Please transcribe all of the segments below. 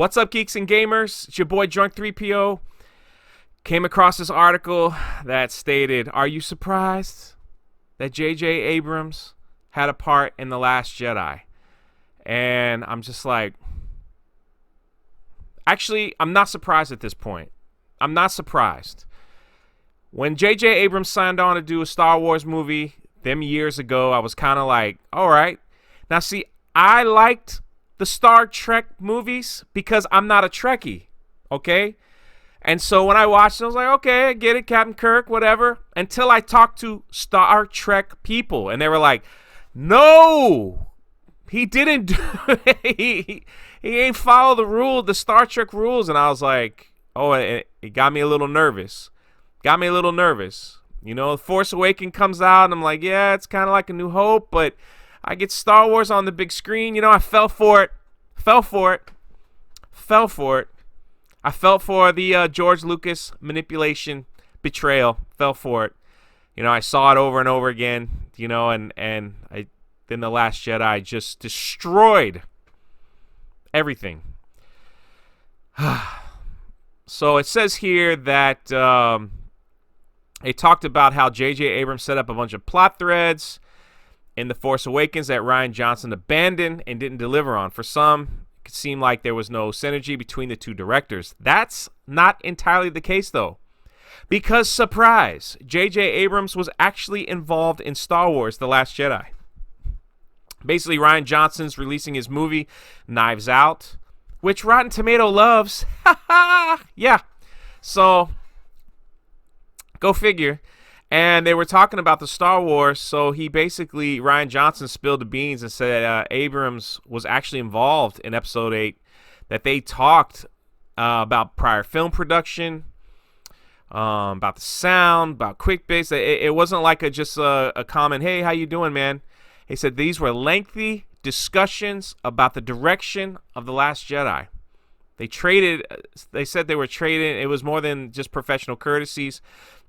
What's up, geeks and gamers? It's your boy Drunk 3PO. Came across this article that stated, are you surprised that J.J. Abrams had a part in The Last Jedi? And I'm just like, actually, I'm not surprised at this point. I'm not surprised. When J.J. Abrams signed on to do a Star Wars movie them years ago, I was kind of like, all right. Now, see, I liked the Star Trek movies because I'm not a Trekkie, okay? And so when I watched it, I was like, okay, I get it, Captain Kirk, whatever. Until I talked to Star Trek people, and they were like, no, he didn't do it. He ain't follow the Star Trek rules. And I was like, oh, it got me a little nervous. You know, Force Awakens comes out, and I'm like, yeah, it's kind of like A New Hope, but I get Star Wars on the big screen. You know, I fell for it. I fell for the George Lucas manipulation, betrayal. Fell for it. You know, I saw it over and over again. You know, and then The Last Jedi just destroyed everything. So it says here that they talked about how J.J. Abrams set up a bunch of plot threads in The Force Awakens that Rian Johnson abandoned and didn't deliver on. For some, it could seem like there was no synergy between the two directors. That's not entirely the case, though. Because, surprise, J.J. Abrams was actually involved in Star Wars The Last Jedi. Basically, Rian Johnson's releasing his movie, Knives Out, which Rotten Tomato loves. Yeah. So, go figure. And they were talking about the Star Wars, so Rian Johnson spilled the beans and said Abrams was actually involved in Episode 8, that they talked about prior film production, about the sound, about quick bits. It wasn't like just a comment, hey, how you doing, man? He said these were lengthy discussions about the direction of The Last Jedi. They said they were trading. It was more than just professional courtesies.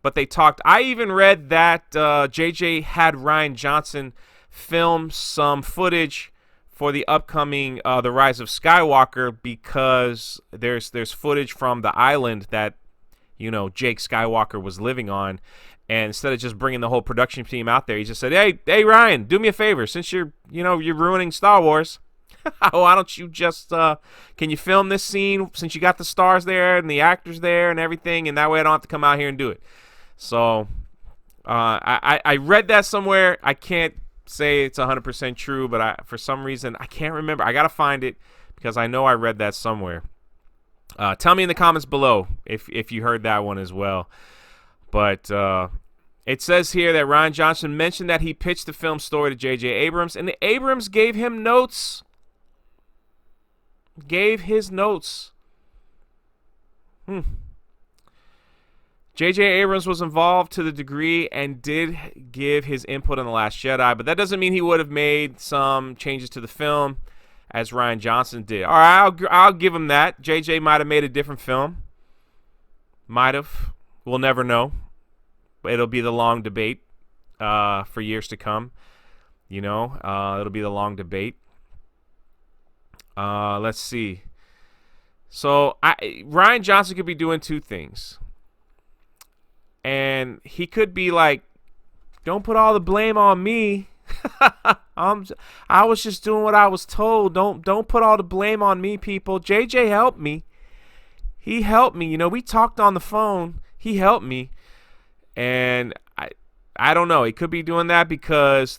But they talked. I even read that JJ had Rian Johnson film some footage for the upcoming The Rise of Skywalker, because there's footage from the island that, you know, Jake Skywalker was living on. And instead of just bringing the whole production team out there, he just said, hey Ryan, do me a favor, since you're ruining Star Wars. Why don't you just can you film this scene, since you got the stars there and the actors there and everything, and that way I don't have to come out here and do it. So I read that somewhere. I can't say it's 100% true, but for some reason I can't remember. I gotta find it because I know I read that somewhere. Tell me in the comments below if you heard that one as well. But it says here that Rian Johnson mentioned that he pitched the film story to J.J. Abrams, and Abrams gave him notes. Gave his notes. J.J. Abrams was involved to the degree and did give his input on The Last Jedi, but that doesn't mean he would have made some changes to the film as Rian Johnson did. All right, I'll give him that. J.J. might have made a different film. Might have. We'll never know. It'll be the long debate for years to come. You know, it'll be the long debate. Let's see. So Rian Johnson could be doing two things. And he could be like, don't put all the blame on me. I was just doing what I was told. Don't put all the blame on me, people. JJ helped me. He helped me. You know, we talked on the phone. He helped me. And I don't know. He could be doing that because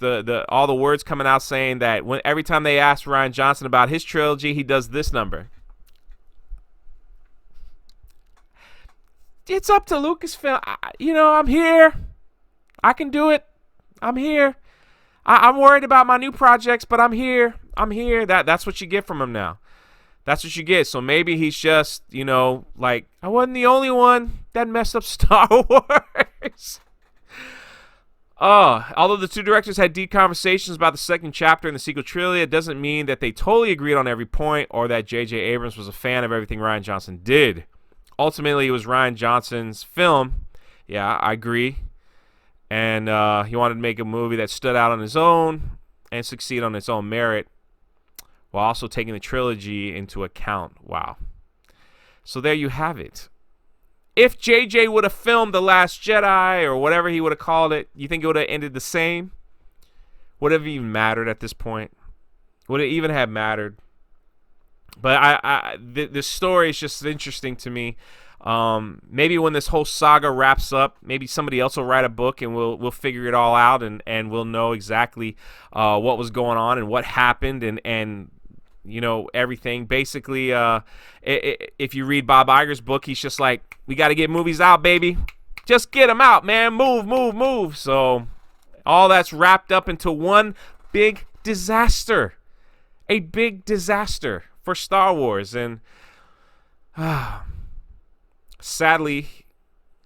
all the words coming out saying that every time they ask Rian Johnson about his trilogy, he does this number. It's up to Lucasfilm. I'm here. I can do it. I'm here. I'm worried about my new projects, but I'm here. That's what you get from him now. That's what you get. So maybe he's just, like, I wasn't the only one that messed up Star Wars. Although the two directors had deep conversations about the second chapter in the sequel trilogy, it doesn't mean that they totally agreed on every point or that J.J. Abrams was a fan of everything Rian Johnson did. Ultimately, it was Rian Johnson's film. Yeah, I agree. And he wanted to make a movie that stood out on his own and succeed on its own merit. while also taking the trilogy into account. Wow. So there you have it. If JJ would have filmed The Last Jedi or whatever he would have called it, you think it would have ended the same? Would it have even mattered at this point? Would it even have mattered? But this story is just interesting to me. Maybe when this whole saga wraps up, maybe somebody else will write a book and we'll figure it all out and we'll know exactly what was going on and what happened and you know, everything. Basically, if you read Bob Iger's book, he's just like, we got to get movies out, baby. Just get them out, man. Move, move, move. So all that's wrapped up into one big disaster. A big disaster for Star Wars. And sadly,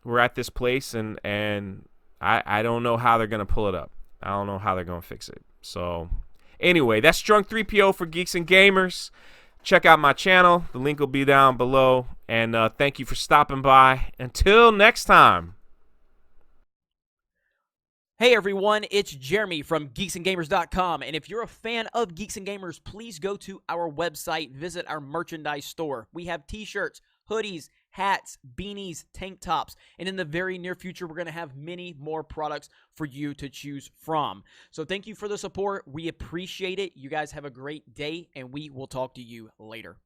we're at this place, and I don't know how they're going to pull it up. I don't know how they're going to fix it. So anyway, that's Drunk 3PO for Geeks and Gamers. Check out my channel. The link will be down below. And thank you for stopping by. Until next time. Hey everyone, it's Jeremy from geeksandgamers.com, and if you're a fan of Geeks and Gamers, please go to our website, visit our merchandise store. We have t-shirts, hoodies, hats, beanies, tank tops, and in the very near future, we're going to have many more products for you to choose from. So thank you for the support. We appreciate it. You guys have a great day, and we will talk to you later.